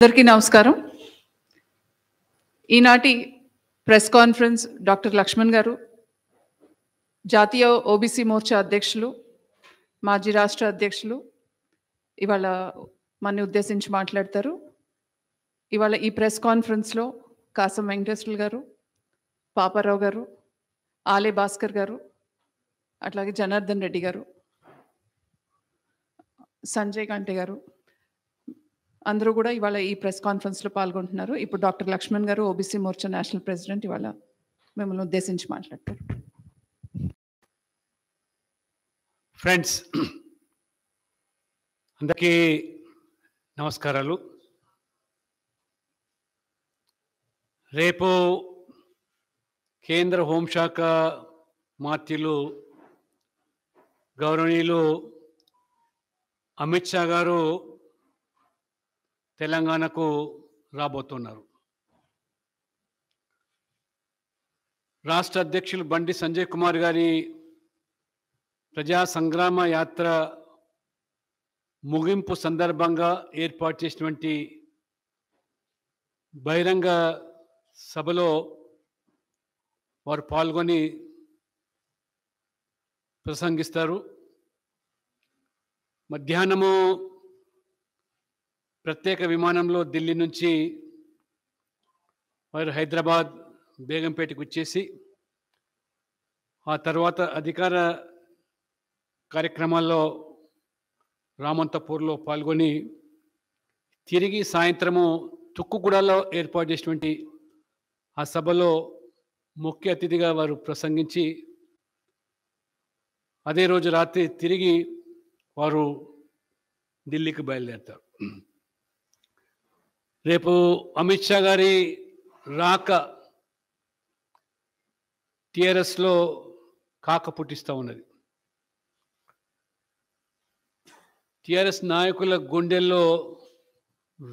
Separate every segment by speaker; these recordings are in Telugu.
Speaker 1: అందరికీ నమస్కారం. ఈనాటి ప్రెస్ కాన్ఫరెన్స్ డాక్టర్ లక్ష్మణ్ గారు, జాతీయ ఓబీసీ మోర్చా అధ్యక్షులు, మాజీ రాష్ట్ర అధ్యక్షులు ఇవాళ మనని ఉద్దేశించి మాట్లాడతారు. ఇవాళ ఈ ప్రెస్ కాన్ఫరెన్స్లో కాసం వెంకటేశ్వర్లు గారు, పాపారావు గారు, ఆలే భాస్కర్ గారు, అట్లాగే జనార్దన్ రెడ్డి గారు, సంజయ్ కంటే గారు అందరూ కూడా ఇవాళ ఈ ప్రెస్ కాన్ఫరెన్స్లో పాల్గొంటున్నారు. ఇప్పుడు డాక్టర్ లక్ష్మణ్ గారు, ఓబీసీ మోర్చా నేషనల్ ప్రెసిడెంట్, ఇవాళ మిమ్మల్ని ఉద్దేశించి మాట్లాడతారు.
Speaker 2: ఫ్రెండ్స్ అందరికీ నమస్కారాలు. రేపు కేంద్ర హోంశాఖ మంత్రులు గౌరవనీయులు అమిత్ షా గారు తెలంగాణకు రాబోతున్నారు. రాష్ట్ర అధ్యక్షులు బండి సంజయ్ కుమార్ గారి ప్రజా సంగ్రామ యాత్ర ముగింపు సందర్భంగా ఏర్పాటు చేసినటువంటి బహిరంగ సభలో వారు పాల్గొని ప్రసంగిస్తారు. మధ్యాహ్నము ప్రత్యేక విమానంలో ఢిల్లీ నుంచి వారు హైదరాబాద్ బేగంపేటకు వచ్చేసి ఆ తర్వాత అధికార కార్యక్రమాల్లో రామంతపూర్లో పాల్గొని తిరిగి సాయంత్రము తుక్కుగూడలో ఏర్పాటు చేసినటువంటి ఆ సభలో ముఖ్య అతిథిగా వారు ప్రసంగించి అదే రోజు రాత్రి తిరిగి వారు ఢిల్లీకి బయలుదేరుతారు. రేపు అమిత్ షా గారి రాక టీఆర్ఎస్లో కాక పుట్టిస్తూ ఉన్నది. టీఆర్ఎస్ నాయకుల గుండెల్లో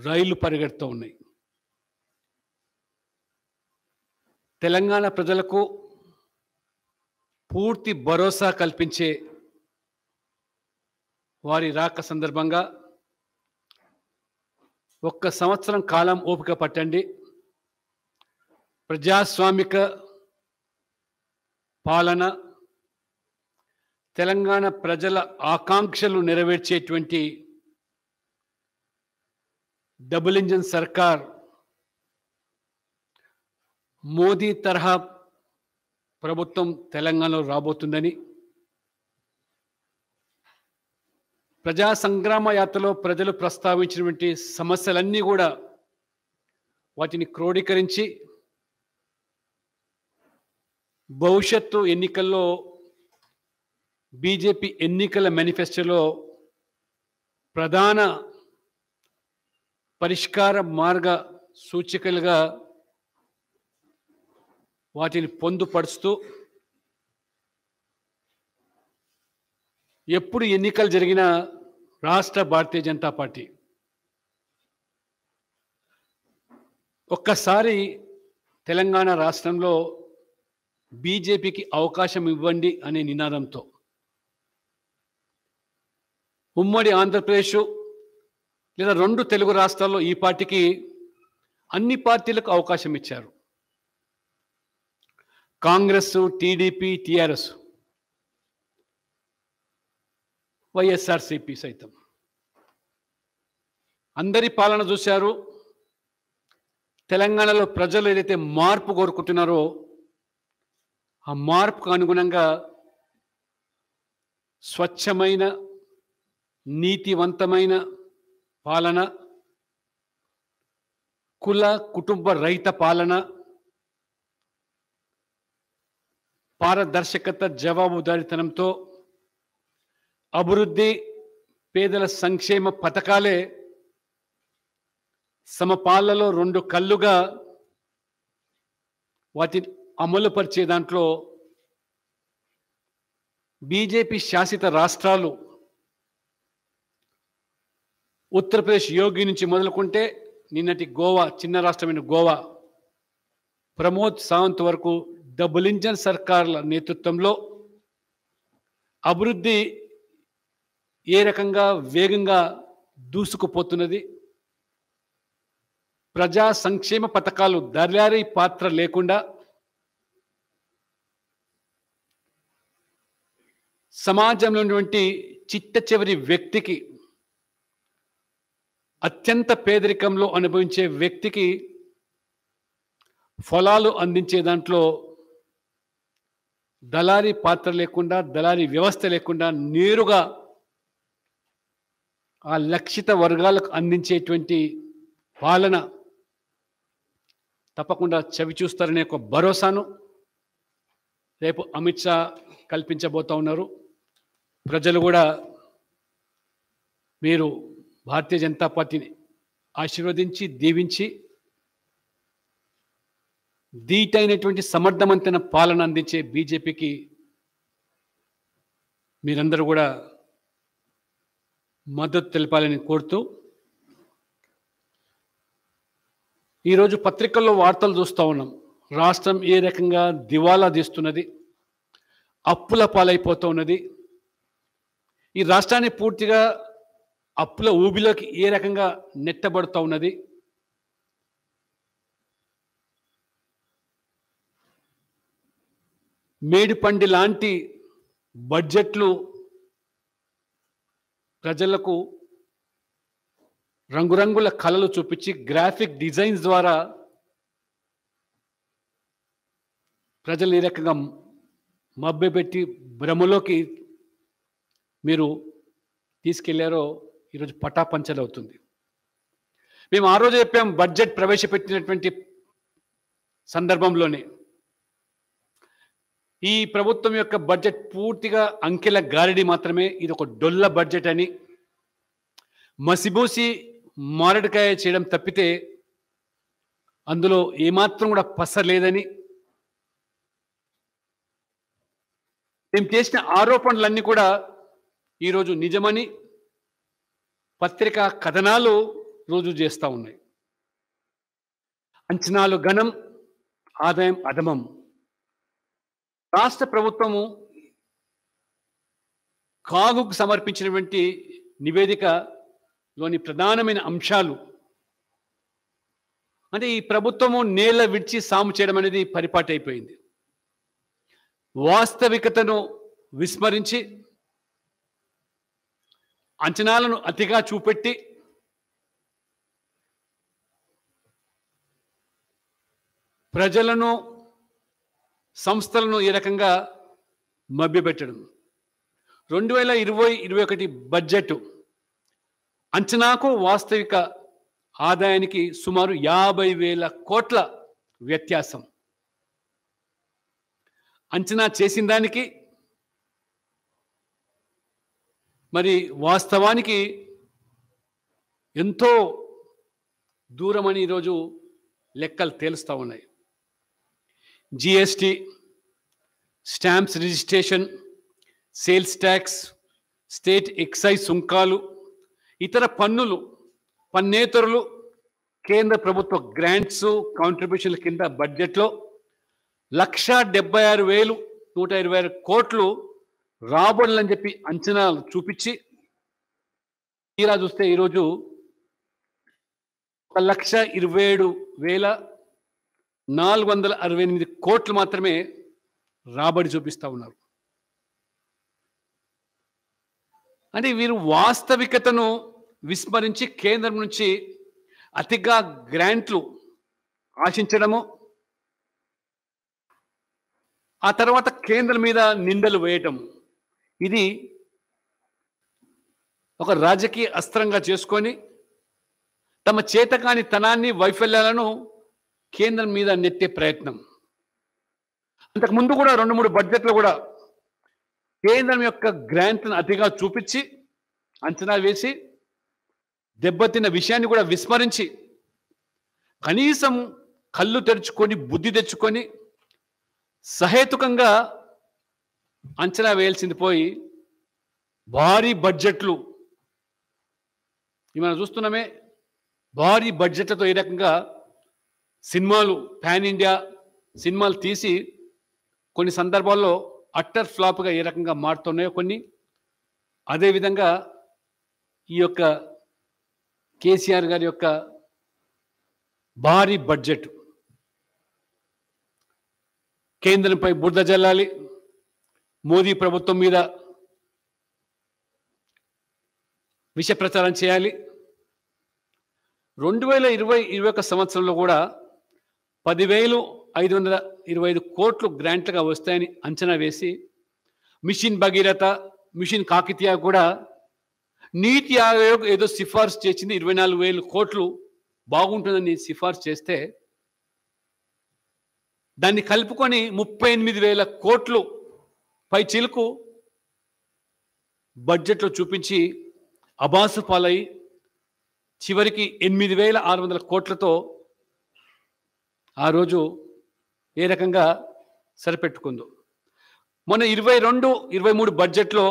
Speaker 2: రైళ్లు పరిగెడుతూ ఉన్నాయి. తెలంగాణ ప్రజలకు పూర్తి భరోసా కల్పించే వారి రాక సందర్భంగా 1 సంవత్సరం కాలం ఓపిక పట్టండి. ప్రజాస్వామిక పాలన, తెలంగాణ ప్రజల ఆకాంక్షలు నెరవేర్చేటువంటి డబుల్ ఇంజిన్ సర్కార్, మోదీ తరహా ప్రభుత్వం తెలంగాణలో రాబోతుందని, ప్రజా సంగ్రామ యాత్రలో ప్రజలు ప్రస్తావించినటువంటి సమస్యలన్నీ కూడా వాటిని క్రోడీకరించి భవిష్యత్తు ఎన్నికల్లో బీజేపీ ఎన్నికల మేనిఫెస్టోలో ప్రధాన పరిష్కార మార్గ సూచికలుగా వాటిని పొందుపరుస్తూ ఎప్పుడు ఎన్నికలు జరిగినా రాష్ట్ర భారతీయ జనతా పార్టీ ఒక్కసారి తెలంగాణ రాష్ట్రంలో బీజేపీకి అవకాశం ఇవ్వండి అనే నినాదంతో ఉమ్మడి ఆంధ్రప్రదేశ్ లేదా 2 తెలుగు రాష్ట్రాల్లో ఈ పార్టీకి అన్ని పార్టీలకు అవకాశం ఇచ్చారు. కాంగ్రెస్, టీడీపీ, టీఆర్ఎస్, వైఎస్ఆర్సీపీ సైతం అందరి పాలన చూశారు. తెలంగాణలో ప్రజలు ఏదైతే మార్పు కోరుకుంటున్నారో ఆ మార్పుకు అనుగుణంగా స్వచ్ఛమైన, నీతివంతమైన పాలన, కుల కుటుంబ రహిత పాలన, పారదర్శకత, జవాబుదారీతనంతో అభివృద్ధి, పేదల సంక్షేమ పథకాలే సమపాలలో 2 కళ్ళుగా వాటిని అమలుపరిచే దాంట్లో బీజేపీ శాసిత రాష్ట్రాలు ఉత్తరప్రదేశ్ యోగి నుంచి మొదలుకుంటే నిన్నటి గోవా, చిన్న రాష్ట్రమైన గోవా, ప్రమోద్ సావంత్ వరకు డబుల్ ఇంజన్ సర్కార్ల నేతృత్వంలో అభివృద్ధి ఏ రకంగా వేగంగా దూసుకుపోతున్నది. ప్రజా సంక్షేమ పథకాలు దళారీ పాత్ర లేకుండా సమాజంలో ఉన్నటువంటి చిట్ట చివరి వ్యక్తికి, అత్యంత పేదరికంలో అనుభవించే వ్యక్తికి ఫలాలు అందించే దాంట్లో దళారీ పాత్ర లేకుండా, దళారీ వ్యవస్థ లేకుండా నేరుగా ఆ లక్షిత వర్గాలకు అందించేటువంటి పాలన తప్పకుండా చవి చూస్తారనే ఒక భరోసాను రేపు అమిత్ షా కల్పించబోతా ఉన్నారు. ప్రజలు కూడా మీరు భారతీయ జనతా పార్టీని ఆశీర్వదించి దీవించి ధీటైనటువంటి సమర్థవంతమైన పాలన అందించే బీజేపీకి మీరందరూ కూడా మద్దతు తెలపాలని కోరుతూ, ఈరోజు పత్రికల్లో వార్తలు చూస్తూ ఉన్నాం. రాష్ట్రం ఏ రకంగా దివాలా తీస్తున్నది, అప్పుల పాలైపోతూ ఉన్నది. ఈ రాష్ట్రాన్ని పూర్తిగా అప్పుల ఊబిలోకి ఏ రకంగా నెట్టబడుతూ ఉన్నది. మేడిపండి లాంటి బడ్జెట్లు ప్రజలకు రంగురంగుల కళలు చూపించి గ్రాఫిక్ డిజైన్స్ ద్వారా ప్రజలు ఈ రకంగా మభ్యపెట్టి భ్రమలోకి మీరు తీసుకెళ్లారో ఈరోజు పటాపంచలవుతుంది. మేము ఆ రోజు చెప్పాం, బడ్జెట్ ప్రవేశపెట్టినటువంటి సందర్భంలోనే ఈ ప్రభుత్వం యొక్క బడ్జెట్ పూర్తిగా అంకెల గారడి మాత్రమే, ఇది ఒక డొల్ల బడ్జెట్ అని, మసిబూసి మారడికాయ చేయడం తప్పితే అందులో ఏమాత్రం కూడా పస లేదని, మేము చేసిన ఆరోపణలన్నీ కూడా ఈరోజు నిజమని పత్రికా కథనాలు రుజువు చేస్తూ ఉన్నాయి. అంచనాలు గణం, ఆదాయం అధమం. రాష్ట్ర ప్రభుత్వము కాగుకు సమర్పించినటువంటి నివేదికలోని ప్రధానమైన అంశాలు అంటే ఈ ప్రభుత్వము నేల విడిచి సాము చేయడం అనేది పరిపాటి అయిపోయింది. వాస్తవికతను విస్మరించి అంచనాలను అతిగా చూపెట్టి ప్రజలను, సంస్థలను ఈ రకంగా మభ్యపెట్టడం. 2020-21 బడ్జెట్ అంచనాకు వాస్తవిక ఆదాయానికి సుమారు 50,000 కోట్ల వ్యత్యాసం. అంచనా చేసిన దానికి మరి వాస్తవానికి ఎంతో దూరమని ఈరోజు లెక్కలు తేలుస్తూ ఉన్నాయి. GST, stamps registration, sales tax, state excise సుంకాలు, ఇతర పన్నులు, పన్నేతరులు, కేంద్ర ప్రభుత్వ గ్రాంట్స్, కాంట్రిబ్యూషన్ల కింద బడ్జెట్లో 176,126 కోట్లు రాబడులని చెప్పి అంచనాలు చూపించి తీరా చూస్తే ఈరోజు 1,27,468 కోట్లు మాత్రమే రాబడి చూపిస్తూ ఉన్నారు. అంటే వీరు వాస్తవికతను విస్మరించి కేంద్రం నుంచి అతిగా గ్రాంట్లు ఆశించడము, ఆ తర్వాత కేంద్రం మీద నిందలు వేయటం, ఇది ఒక రాజకీయ అస్త్రంగా చేసుకొని తమ చేతకాని తనాన్ని, వైఫల్యాలను కేంద్రం మీద నెట్టే ప్రయత్నం. అంతకుముందు కూడా 2-3 బడ్జెట్లు కూడా కేంద్రం యొక్క గ్రాంట్లను అతిగా చూపించి అంచనా వేసి దెబ్బతిన్న విషయాన్ని కూడా విస్మరించి కనీసం కళ్ళు తెరుచుకొని బుద్ధి తెచ్చుకొని సహేతుకంగా అంచనా వేయాల్సింది పోయి భారీ బడ్జెట్లు మనం చూస్తున్నామే. భారీ బడ్జెట్లతో ఈ రకంగా సినిమాలు, పాన్ ఇండియా సినిమాలు తీసి కొన్ని సందర్భాల్లో అట్టర్ ఫ్లాప్గా ఏ రకంగా మారుతున్నాయో కొన్ని, అదేవిధంగా ఈ యొక్క కేసీఆర్ గారి యొక్క భారీ బడ్జెట్. కేంద్రంపై బురద జల్లాలి, మోదీ ప్రభుత్వం మీద విష ప్రచారం చేయాలి. 2020-21 సంవత్సరంలో కూడా 10,525 కోట్లు గ్రాంట్లుగా వస్తాయని అంచనా వేసి మిషన్ భగీరథ, మిషన్ కాకతీయ కూడా నీతి ఆయోగ్ ఏదో సిఫార్సు చేసింది 24,000 కోట్లు బాగుంటుందని సిఫార్సు చేస్తే దాన్ని కలుపుకొని 38,000 కోట్లు పై చిలుకు బడ్జెట్లో చూపించి అబాసు పాలై చివరికి 8,600 కోట్లతో ఆ రోజు ఏ రకంగా సరిపెట్టుకుందో. మొన్న 22-23 బడ్జెట్లో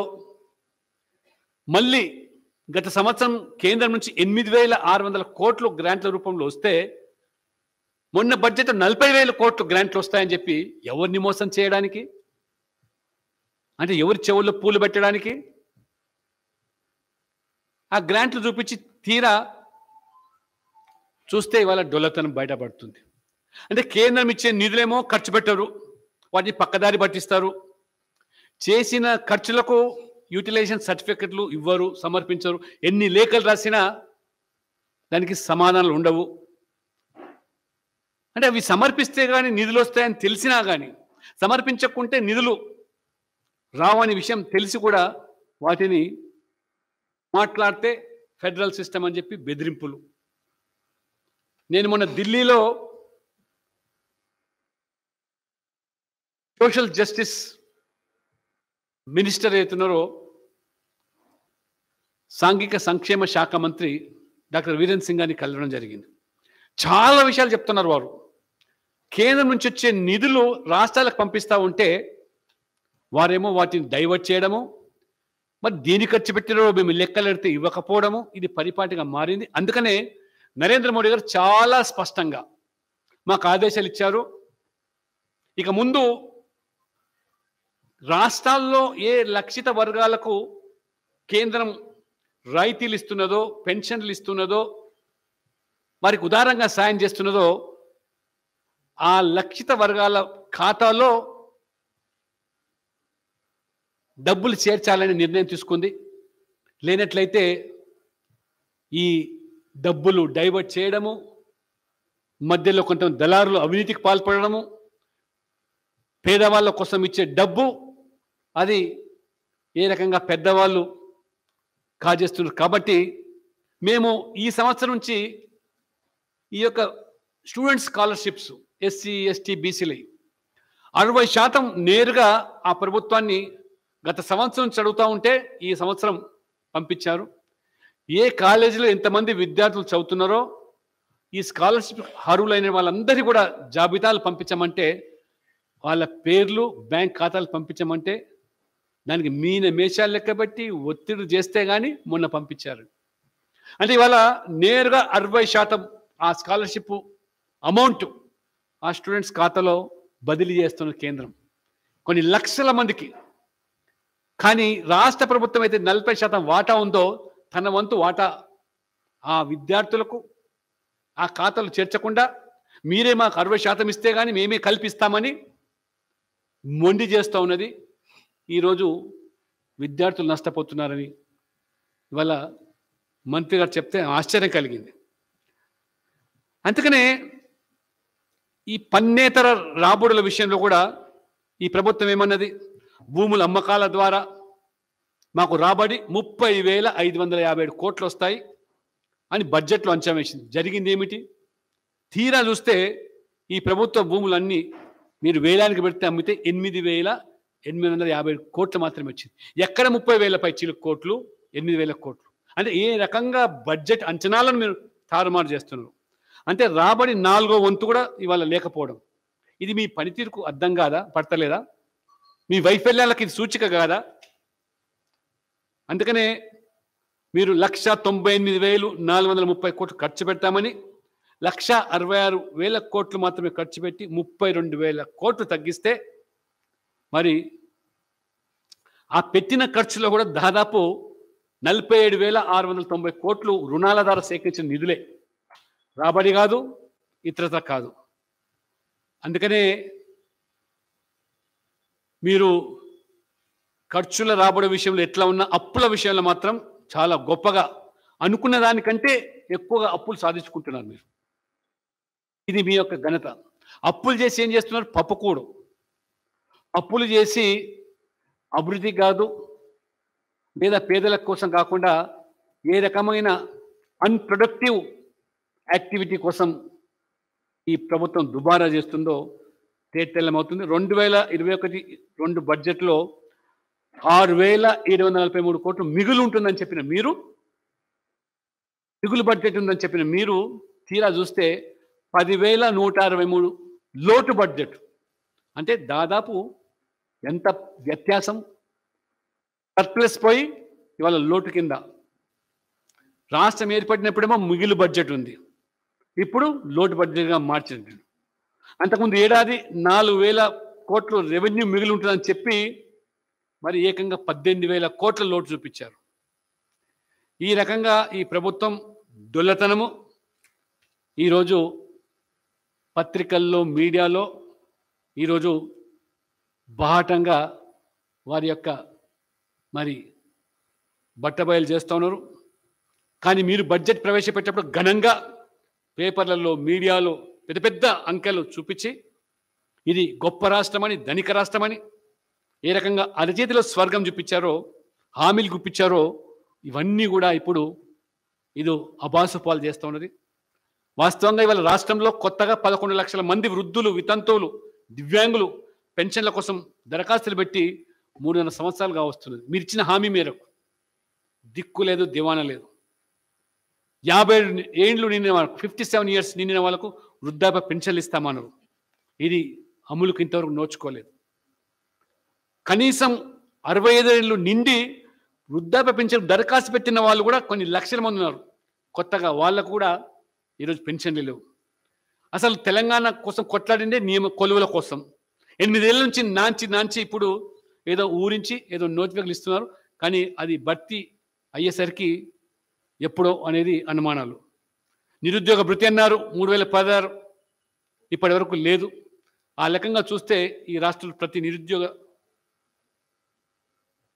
Speaker 2: మళ్ళీ గత సంవత్సరం కేంద్రం నుంచి 8,600 కోట్లు గ్రాంట్ల రూపంలో వస్తే మొన్న బడ్జెట్ 40,000 కోట్లు గ్రాంట్లు వస్తాయని చెప్పి ఎవరిని మోసం చేయడానికి, అంటే ఎవరి చెవుల్లో పూలు పెట్టడానికి ఆ గ్రాంట్లు చూపించి తీరా చూస్తే ఇవాళ డొల్లతనం బయటపడుతుంది. అంటే కేంద్రం ఇచ్చే నిధులేమో ఖర్చు పెట్టరు, వాటిని పక్కదారి పట్టిస్తారు. చేసిన ఖర్చులకు యూటిలైజేషన్ సర్టిఫికెట్లు ఇవ్వరు, సమర్పించరు. ఎన్ని లేఖలు రాసినా దానికి సమాధానాలు ఉండవు. అంటే అవి సమర్పిస్తే కానీ నిధులు వస్తాయని తెలిసినా కానీ, సమర్పించకుంటే నిధులు రావని విషయం తెలిసి కూడా వాటిని మాట్లాడితే ఫెడరల్ సిస్టమ్ అని చెప్పి బెదిరింపులు. నేను మొన్న ఢిల్లీలో సోషల్ జస్టిస్ మినిస్టర్ అవుతున్నారో సాంఘిక సంక్షేమ శాఖ మంత్రి డాక్టర్ వీరేంద్ర సింగ్ గారిని కలవడం జరిగింది. చాలా విషయాలు చెప్తున్నారు వారు. కేంద్రం నుంచి వచ్చే నిధులు రాష్ట్రాలకు పంపిస్తూ ఉంటే వారేమో వాటిని డైవర్ట్ చేయడము, మరి దేని ఖర్చు పెట్టినో మేము లెక్కలెడితే ఇవ్వకపోవడము, ఇది పరిపాటిగా మారింది. అందుకనే నరేంద్ర మోడీ గారు చాలా స్పష్టంగా మాకు ఆదేశాలు ఇచ్చారు. ఇక ముందు రాష్ట్రాల్లో ఏ లక్షిత వర్గాలకు కేంద్రం రాయితీలు ఇస్తున్నదో, పెన్షన్లు ఇస్తున్నదో, వారికి ఉదారంగా సాయం చేస్తున్నదో ఆ లక్షిత వర్గాల ఖాతాలో డబ్బులు చేర్చాలని నిర్ణయం తీసుకుంది. లేనట్లయితే ఈ డబ్బులు డైవర్ట్ చేయడము, మధ్యలో కొంత దళారులు అవినీతికి పాల్పడము, పేదవాళ్ళ కోసం ఇచ్చే డబ్బు అది ఏ రకంగా పెద్దవాళ్ళు కాజేస్తున్నారు. కాబట్టి మేము ఈ సంవత్సరం నుంచి ఈ యొక్క స్టూడెంట్ స్కాలర్షిప్స్ ఎస్సీ, ఎస్టీ, బీసీలు 60% నేరుగా ఆ ప్రభుత్వాన్ని గత సంవత్సరం చదువుతూ ఉంటే ఈ సంవత్సరం పంపించారు. ఏ కాలేజీలో ఎంతమంది విద్యార్థులు చదువుతున్నారో ఈ స్కాలర్షిప్ అర్హులైన వాళ్ళందరికీ కూడా జాబితాలు పంపించమంటే, వాళ్ళ పేర్లు బ్యాంక్ ఖాతాలు పంపించమంటే దానికి మేషాలు లెక్కబెట్టి ఒత్తిడి చేస్తే కానీ మొన్న పంపించారు. అంటే ఇవాళ నేరుగా 60% ఆ స్కాలర్షిప్ అమౌంట్ ఆ స్టూడెంట్స్ ఖాతాలో బదిలీ చేస్తున్న కేంద్రం కొన్ని లక్షల మందికి. కానీ రాష్ట్ర ప్రభుత్వం అయితే 40% వాటా ఉందో తన వంతు వాటా ఆ విద్యార్థులకు ఆ ఖాతాలు చేర్చకుండా మీరే మాకు 60% ఇస్తే కానీ మేమే కల్పిస్తామని మొండి చేస్తూ ఉన్నది. ఈరోజు విద్యార్థులు నష్టపోతున్నారని ఇవాళ మంత్రి గారు చెప్తే ఆశ్చర్యం కలిగింది. అందుకనే ఈ పన్నేతర రాబడుల విషయంలో కూడా ఈ ప్రభుత్వం ఏమన్నది, భూముల అమ్మకాల ద్వారా మాకు రాబడి 30,557 కోట్లు వస్తాయి అని బడ్జెట్లో అంచనా వేసింది. జరిగింది ఏమిటి? తీరా చూస్తే ఈ ప్రభుత్వ భూములన్నీ మీరు వేలానికి పెడితే అమ్మితే 8,850 కోట్లు మాత్రమే వచ్చింది. ఎక్కడ 30,000 పై చిలుకు కోట్లు, 8,000 కోట్లు. అంటే ఏ రకంగా బడ్జెట్ అంచనాలను మీరు తారుమారు చేస్తున్నారు. అంటే రాబడి 4వ వంతు కూడా ఇవాళ లేకపోవడం, ఇది మీ పనితీరుకు అర్థం కాదా, పడతలేదా? మీ వైఫల్యాలకు ఇది సూచిక కాదా? అందుకనే మీరు 1,98,430 కోట్లు ఖర్చు పెడతామని 1,66,000 కోట్లు మాత్రమే ఖర్చు పెట్టి 32,000 కోట్లు తగ్గిస్తే, మరి ఆ పెట్టిన ఖర్చులో కూడా దాదాపు 47,690 కోట్లు రుణాల ద్వారా సేకరించిన నిధులే, రాబడి కాదు, ఇతరత కాదు. అందుకనే మీరు ఖర్చుల రాబడి విషయంలో ఎట్లా ఉన్నా అప్పుల విషయంలో మాత్రం చాలా గొప్పగా అనుకున్న దానికంటే ఎక్కువగా అప్పులు సాధించుకుంటున్నారు మీరు. ఇది మీ యొక్క ఘనత. అప్పులు చేసి ఏం చేస్తున్నారు? పప్పుకూడు. అప్పులు చేసి అభివృద్ధి కాదు, లేదా పేదల కోసం కాకుండా ఏ రకమైన అన్‌ప్రొడక్టివ్ యాక్టివిటీ కోసం ఈ ప్రభుత్వం దుబారా చేస్తుందో తేటతెల్లమవుతుంది. 2021-22 బడ్జెట్‌లో 6,743 కోట్లు మిగులు ఉంటుందని చెప్పిన మీరు, మిగులు బడ్జెట్ ఉందని చెప్పిన మీరు తీరా చూస్తే 10,163 లోటు బడ్జెట్. అంటే దాదాపు ఎంత వ్యత్యాసం! సర్ప్లస్ పోయి ఇవాళ లోటు కింద. రాష్ట్రం ఏర్పడినప్పుడేమో మిగులు బడ్జెట్ ఉంది, ఇప్పుడు లోటు బడ్జెట్గా మార్చింది. అంతకుముందు ఏడాది 4,000 కోట్లు రెవెన్యూ మిగిలి ఉంటుందని చెప్పి మరి ఏకంగా 18,000 కోట్ల లోటు చూపించారు. ఈ రకంగా ఈ ప్రభుత్వం దొల్లతనము ఈరోజు పత్రికల్లో, మీడియాలో ఈరోజు బాహటంగా వారి యొక్క మరి బట్టబయలు చేస్తూ ఉన్నారు. కానీ మీరు బడ్జెట్ ప్రవేశపెట్టేటప్పుడు ఘనంగా పేపర్లలో, మీడియాలో పెద్ద పెద్ద అంకెలు చూపించి ఇది గొప్ప రాష్ట్రమని, ధనిక రాష్ట్రమని, ఏ రకంగా అరచేతిలో స్వర్గం చూపించారో, హామీలు గుప్పించారో ఇవన్నీ కూడా ఇప్పుడు ఇది అబాసుపాలు చేస్తూ ఉన్నది. వాస్తవంగా ఇవాళ రాష్ట్రంలో కొత్తగా 11 లక్షల మంది వృద్ధులు, వితంతువులు, దివ్యాంగులు పెన్షన్ల కోసం దరఖాస్తులు పెట్టి 3.5 సంవత్సరాలుగా వస్తున్నది. మీరు ఇచ్చిన హామీ మేరకు దిక్కు లేదు, దివాణా లేదు. 50 ఏళ్ళు నిండిన వాళ్ళకు, 57 ఇయర్స్ నిండిన వాళ్ళకు వృద్ధాప్య పెన్షన్లు ఇస్తామన్నారు. ఇది అమలుకు ఇంతవరకు నోచుకోలేదు. కనీసం 65 ఏళ్ళు నిండి వృద్ధాప్య పెన్షన్ దరఖాస్తు పెట్టిన వాళ్ళు కూడా కొన్ని లక్షల మంది ఉన్నారు. కొత్తగా వాళ్ళకు కూడా ఈరోజు పెన్షన్లు లేవు. అసలు తెలంగాణ కోసం కొట్లాడిందే నియమ కొలువుల కోసం. 8 ఏళ్ళ నుంచి నాంచి ఇప్పుడు ఏదో ఊరించి ఏదో నోటిఫికేషన్ ఇస్తున్నారు. కానీ అది భర్తీ అయ్యేసరికి ఎప్పుడో అనేది అనుమానాలు. నిరుద్యోగ భృతి అన్నారు 3,016, ఇప్పటి వరకు లేదు. ఆ లెక్కంగా చూస్తే ఈ రాష్ట్రంలో ప్రతి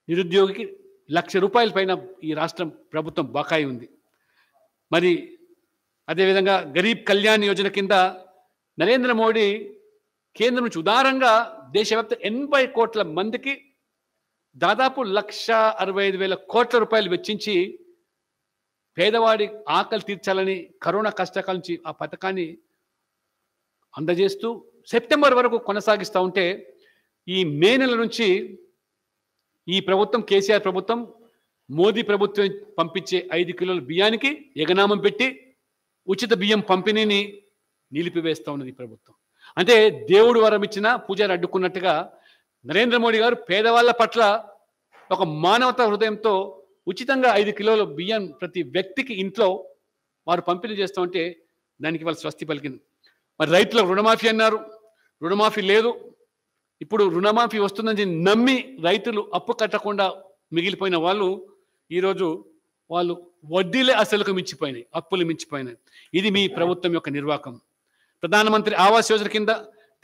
Speaker 2: నిరుద్యోగికి ₹1,00,000 పైన ఈ రాష్ట్రం ప్రభుత్వం బకాయి ఉంది. మరి అదేవిధంగా గరీబ్ కళ్యాణ్ యోజన కింద నరేంద్ర మోడీ కేంద్రం నుంచి ఉదారంగా దేశవ్యాప్త 80 కోట్ల మందికి దాదాపు 1,65,000 కోట్ల రూపాయలు వెచ్చించి పేదవాడి ఆకలి తీర్చాలని కరోనా కష్టకాల నుంచి ఆ పథకాన్ని అందజేస్తూ సెప్టెంబర్ వరకు కొనసాగిస్తూ ఉంటే, ఈ మే నెల నుంచి ఈ ప్రభుత్వం, కేసీఆర్ ప్రభుత్వం, మోదీ ప్రభుత్వం పంపించే 5 కిలోల బియ్యానికి ఎగనామం పెట్టి ఉచిత బియ్యం పంపిణీని నిలిపివేస్తూ ఉన్నది ఈ ప్రభుత్వం. అంటే దేవుడు వరం ఇచ్చిన పూజారి అడ్డుకున్నట్టుగా నరేంద్ర మోడీ గారు పేదవాళ్ళ పట్ల ఒక మానవతా హృదయంతో ఉచితంగా 5 కిలోల బియ్యం ప్రతి వ్యక్తికి ఇంట్లో వారు పంపిణీ చేస్తూ ఉంటే దానికి వాళ్ళు స్వస్తి పలికింది. మరి రైతులకు రుణమాఫీ అన్నారు, రుణమాఫీ లేదు. ఇప్పుడు రుణమాఫీ వస్తుందని నమ్మి రైతులు అప్పు కట్టకుండా మిగిలిపోయిన వాళ్ళు ఈరోజు వాళ్ళు వడ్డీలే అసలుకు మించిపోయినాయి, అప్పులు మించిపోయినాయి. ఇది మీ ప్రభుత్వం యొక్క నిర్వాకం. ప్రధానమంత్రి ఆవాస్ యోజన కింద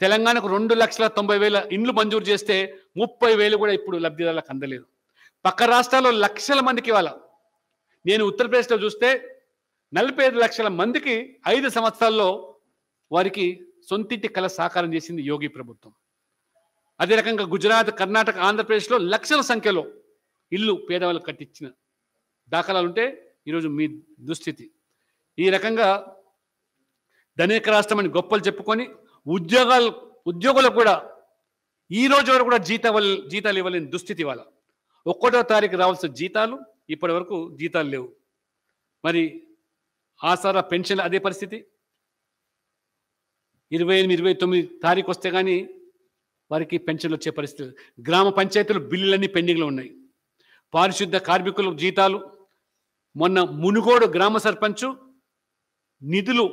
Speaker 2: తెలంగాణకు 2,90,000 ఇండ్లు మంజూరు చేస్తే 30,000 కూడా ఇప్పుడు లబ్ధిదారులకు అందలేదు. పక్క రాష్ట్రాల్లో లక్షల మందికి ఇవాళ, నేను ఉత్తరప్రదేశ్లో చూస్తే 45 లక్షల మందికి 5 సంవత్సరాల్లో వారికి సొంతింటి కళ సాకారం చేసింది యోగి ప్రభుత్వం. అదే రకంగా గుజరాత్, కర్ణాటక, ఆంధ్రప్రదేశ్లో లక్షల సంఖ్యలో ఇల్లు పేదవాళ్ళకు కట్టించిన దాఖలాలు ఉంటే ఈరోజు మీ దుస్థితి. ఈ రకంగా ధనిక రాష్ట్రం అని గొప్పలు చెప్పుకొని ఉద్యోగులకు కూడా ఈ రోజు వరకు కూడా జీతాలు ఇవ్వలేని దుస్థితి ఇవాళ. 1వ తారీఖు రావాల్సిన జీతాలు ఇప్పటి వరకు జీతాలు లేవు. మరి ఆసరా పెన్షన్ అదే పరిస్థితి. 28, 29 తారీఖు వస్తే కానీ వారికి పెన్షన్లు వచ్చే పరిస్థితి. గ్రామ పంచాయతీలు బిల్లులన్నీ పెండింగ్లో ఉన్నాయి. పారిశుద్ధ కార్మికులు జీతాలు, మొన్న మునుగోడు గ్రామ సర్పంచు నిధులు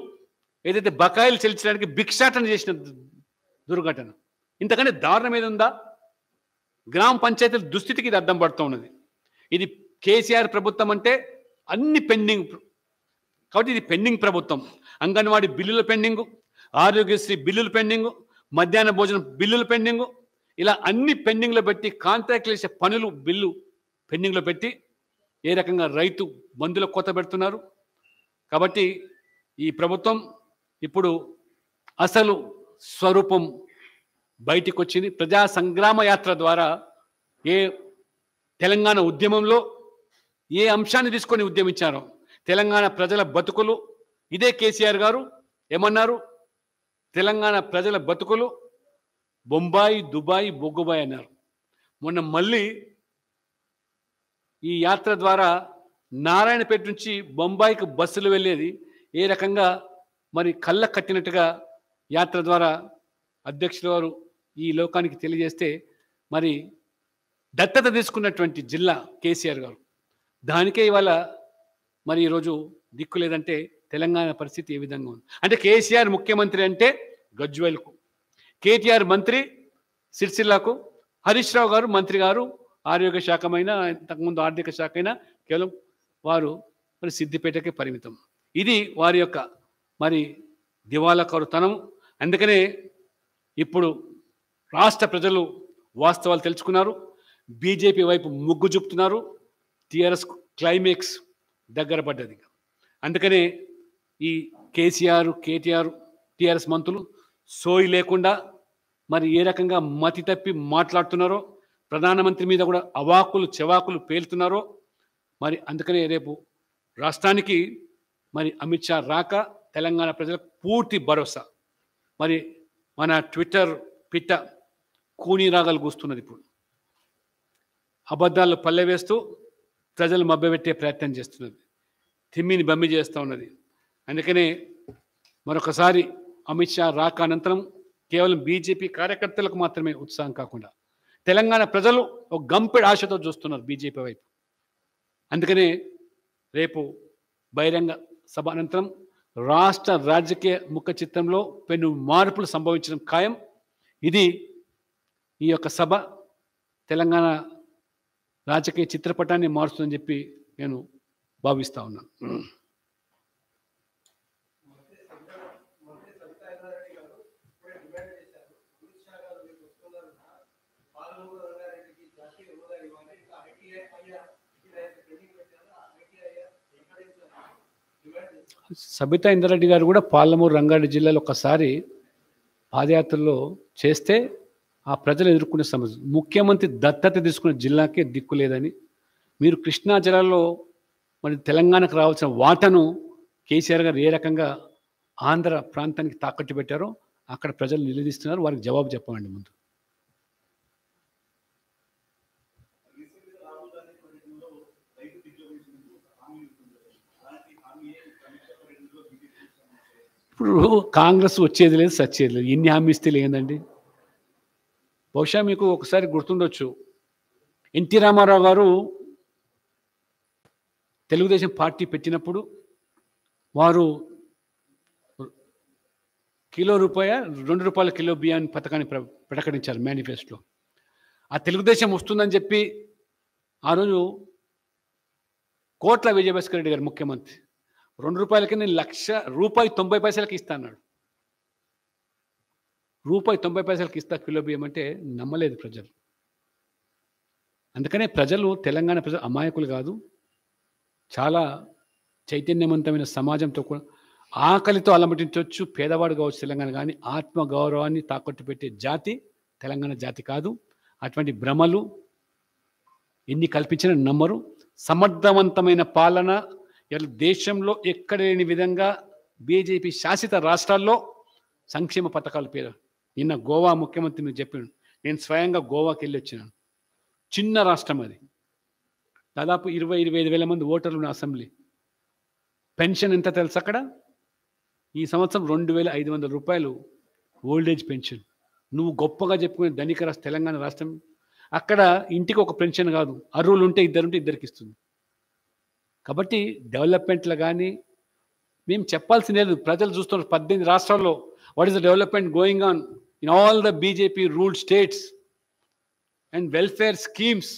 Speaker 2: ఏదైతే బకాయిలు చెల్లించడానికి భిక్షాటన చేసిన దుర్ఘటన, ఇంతకంటే దారుణం ఏది ఉందా? గ్రామ పంచాయతీల దుస్థితికి ఇది అర్థం పడుతూ ఉన్నది. ఇది కేసీఆర్ ప్రభుత్వం అంటే అన్ని పెండింగ్, కాబట్టి ఇది పెండింగ్ ప్రభుత్వం. అంగన్వాడీ బిల్లుల పెండింగు, ఆరోగ్యశ్రీ బిల్లులు పెండింగ్, మధ్యాహ్న భోజనం బిల్లులు పెండింగ్, ఇలా అన్ని పెండింగ్లో పెట్టి కాంట్రాక్ట్లు చేసే పనులు బిల్లు పెండింగ్లో పెట్టి ఏ రకంగా రైతు బంధుల కోత పెడుతున్నారు. కాబట్టి ఈ ప్రభుత్వం ఇప్పుడు అసలు స్వరూపం బయటికి వచ్చింది. ప్రజా సంగ్రామ యాత్ర ద్వారా ఏ తెలంగాణ ఉద్యమంలో ఏ అంశాన్ని తీసుకొని ఉద్యమించారో తెలంగాణ ప్రజల బతుకులు, ఇదే కేసీఆర్ గారు ఏమన్నారు, తెలంగాణ ప్రజల బతుకులు బొంబాయి, దుబాయ్, బొగ్గుబాయ్ అన్నారు. మొన్న మళ్ళీ ఈ యాత్ర ద్వారా నారాయణపేట నుంచి బొంబాయికి బస్సులు వెళ్ళేది ఏ రకంగా మరి కళ్ళ కట్టినట్టుగా యాత్ర ద్వారా అధ్యక్షుల వారు ఈ లోకానికి తెలియజేస్తే, మరి దత్తత తీసుకున్నటువంటి జిల్లా కేసీఆర్ గారు, దానికే ఇవాళ మరి ఈరోజు దిక్కు లేదంటే తెలంగాణ పరిస్థితి ఏ విధంగా ఉంది అంటే, కేసీఆర్ ముఖ్యమంత్రి అంటే గజ్వేల్కు, కేటీఆర్ మంత్రి సిరిసిల్లకు, హరీష్ రావు గారు మంత్రి గారు ఆరోగ్య శాఖమైనా ఇంతకుముందు ఆర్థిక శాఖ అయినా కేవలం వారు మరి సిద్దిపేటకే పరిమితం. ఇది వారి యొక్క మరి దివాళాకోరుతనం. అందుకనే ఇప్పుడు రాష్ట్ర ప్రజలు వాస్తవాలు తెలుసుకున్నారు, బీజేపీ వైపు మొగ్గు చూపుతున్నారు. టీఆర్ఎస్ క్లైమాక్స్ దగ్గర పడ్డది. అందుకనే ఈ కేసీఆర్, కేటీఆర్, టీఆర్ఎస్ మంత్రులు సోయి లేకుండా మరి ఏ రకంగా మతి తప్పి మాట్లాడుతున్నారో, ప్రధానమంత్రి మీద కూడా అవాకులు చెవాకులు పేలుతున్నారో మరి. అందుకనే రేపు రాష్ట్రానికి మరి అమిత్ షా రాక తెలంగాణ ప్రజలకు పూర్తి భరోసా. మరి మన ట్విట్టర్ పిట్ట కూని రాగాలు కూస్తున్నది. ఇప్పుడు అబద్ధాలు పల్లె వేస్తూ ప్రజలు మభ్యపెట్టే ప్రయత్నం చేస్తున్నది, తిమ్మిని బమ్మి చేస్తూ ఉన్నది. అందుకనే మరొకసారి అమిత్ షా రాక అనంతరం కేవలం బీజేపీ కార్యకర్తలకు మాత్రమే ఉత్సాహం కాకుండా తెలంగాణ ప్రజలు ఒక గంపెడు ఆశతో చూస్తున్నారు బీజేపీ వైపు. అందుకనే రేపు బహిరంగ సభ అనంతరం రాష్ట్ర రాజకీయ ముఖ చిత్రంలో పెను మార్పులు సంభవించడం ఖాయం. ఇది ఈ యొక్క సభ తెలంగాణ రాజకీయ చిత్రపటాన్ని మారుస్తుందని చెప్పి నేను భావిస్తా ఉన్నాను. సబితా ఇంద్రారెడ్డి గారు కూడా పాలమూరు రంగారెడ్డి జిల్లాలో ఒకసారి పాదయాత్రలో చేస్తే ఆ ప్రజలు ఎదుర్కొనే సమస్య, ముఖ్యమంత్రి దత్తత తీసుకున్న జిల్లాకే దిక్కు లేదని, మీరు కృష్ణా జిల్లాలో మరి తెలంగాణకు రావాల్సిన వాటను కేసీఆర్ గారు ఏ రకంగా ఆంధ్ర ప్రాంతానికి తాకట్టు పెట్టారో అక్కడ ప్రజలు నిలదీస్తున్నారు. వారికి జవాబు చెప్పండి ముందు. ఇప్పుడు కాంగ్రెస్ వచ్చేది లేదు, సచ్చేది లేదు, ఎన్ని హామీ ఇస్తే లేదండి. బహుశా మీకు ఒకసారి గుర్తుండొచ్చు, ఎన్టీ రామారావు గారు తెలుగుదేశం పార్టీ పెట్టినప్పుడు వారు కిలో రూపాయ ₹2 కిలో బియ్యాన్ని పథకాన్ని ప్రకటించారు మేనిఫెస్టోలో. ఆ తెలుగుదేశం వస్తుందని చెప్పి ఆ రోజు కోట్ల విజయభాస్కర్ రెడ్డి గారు ముఖ్యమంత్రి, ₹2కి నేను ₹1.90 ఇస్తా అన్నాడు. ₹1.90 ఇస్తా కిలో బియ్యం అంటే నమ్మలేదు ప్రజలు. అందుకనే ప్రజలు, తెలంగాణ ప్రజలు అమాయకులు కాదు, చాలా చైతన్యవంతమైన సమాజంతో కూడా ఆకలితో అలమటించవచ్చు పేదవాడు కావచ్చు తెలంగాణ, కానీ ఆత్మగౌరవాన్ని తాకట్టు పెట్టే జాతి తెలంగాణ జాతి కాదు. అటువంటి భ్రమలు ఎన్ని కల్పించినా నమ్మరు. సమర్థవంతమైన పాలన దేశంలో ఎక్కడ లేని విధంగా బీజేపీ శాసిత రాష్ట్రాల్లో సంక్షేమ పథకాలు పేరు. నిన్న గోవా ముఖ్యమంత్రి మీకు చెప్పాను, నేను స్వయంగా గోవాకి వెళ్ళి వచ్చినాను. చిన్న రాష్ట్రం అది, దాదాపు 20-25 వేల మంది ఓటర్లు ఉన్న అసెంబ్లీ. పెన్షన్ ఎంత తెలుసు అక్కడ? ఈ సంవత్సరం ₹2,500 ఓల్డేజ్ పెన్షన్. నువ్వు గొప్పగా చెప్పుకునే ధనిక రాష్ట్రం తెలంగాణ రాష్ట్రం. అక్కడ ఇంటికి ఒక పెన్షన్ కాదు, అర్హులు ఉంటే ఇద్దరికి ఇస్తుంది. కాబట్టి డెవలప్మెంట్లో కానీ మేము చెప్పాల్సిన లేదు, ప్రజలు చూస్తున్నారు. 18 రాష్ట్రాల్లో what is the development going on in all the BJP ruled states and welfare schemes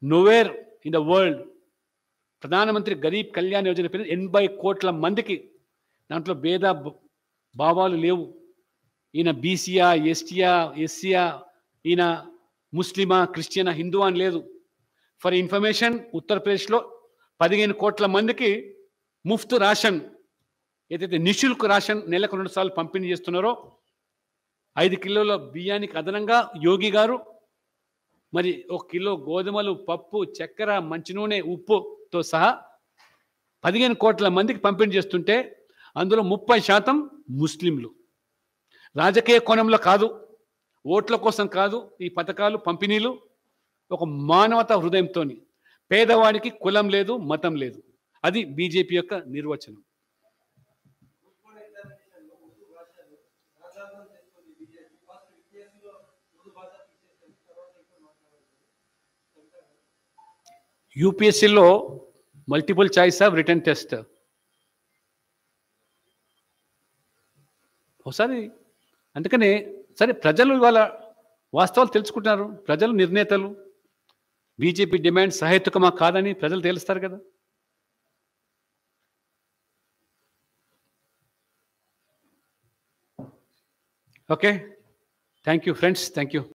Speaker 2: nowhere in the world. ప్రధానమంత్రి గరీబ్ కళ్యాణ్ యోజన పేరు 80 కోట్ల మందికి, దాంట్లో పేద భావాలు లేవు. ఈయన బీసీయా, ఎస్టీయా, ఎస్సీయా, ఈయన ముస్లిమా, క్రిస్టియనా, హిందూ అని లేదు. ఫర్ ఇన్ఫర్మేషన్, ఉత్తరప్రదేశ్లో 15 కోట్ల మందికి ముఫ్త్ రాషన్, ఏదైతే నిశుల్క్ రాషన్ నెలకు 2 సార్లు పంపిణీ చేస్తున్నారో, 5 కిలోల బియ్యానికి అదనంగా యోగి గారు మరి 1 కిలో గోధుమలు, పప్పు, చక్కెర, మంచి నూనె, ఉప్పుతో సహా 15 కోట్ల మందికి పంపిణీ చేస్తుంటే అందులో 30% ముస్లింలు. రాజకీయ కోణంలో కాదు, ఓట్ల కోసం కాదు ఈ పథకాలు పంపిణీలు, ఒక మానవతా హృదయంతో. పేదవాడికి కులం లేదు, మతం లేదు. అది బీజేపీ యొక్క నిర్వచనం. యూపీఎస్సీలో multiple choice of return test ఒకసారి. అందుకనే సరే, ప్రజలు ఇవాళ వాస్తవాలు తెలుసుకుంటున్నారు. ప్రజలు నిర్ణేతలు. బీజేపీ డిమాండ్ సహేతుకమా కాదని ప్రజలు తేలుస్తారు కదా. Okay, thank you friends, thank you.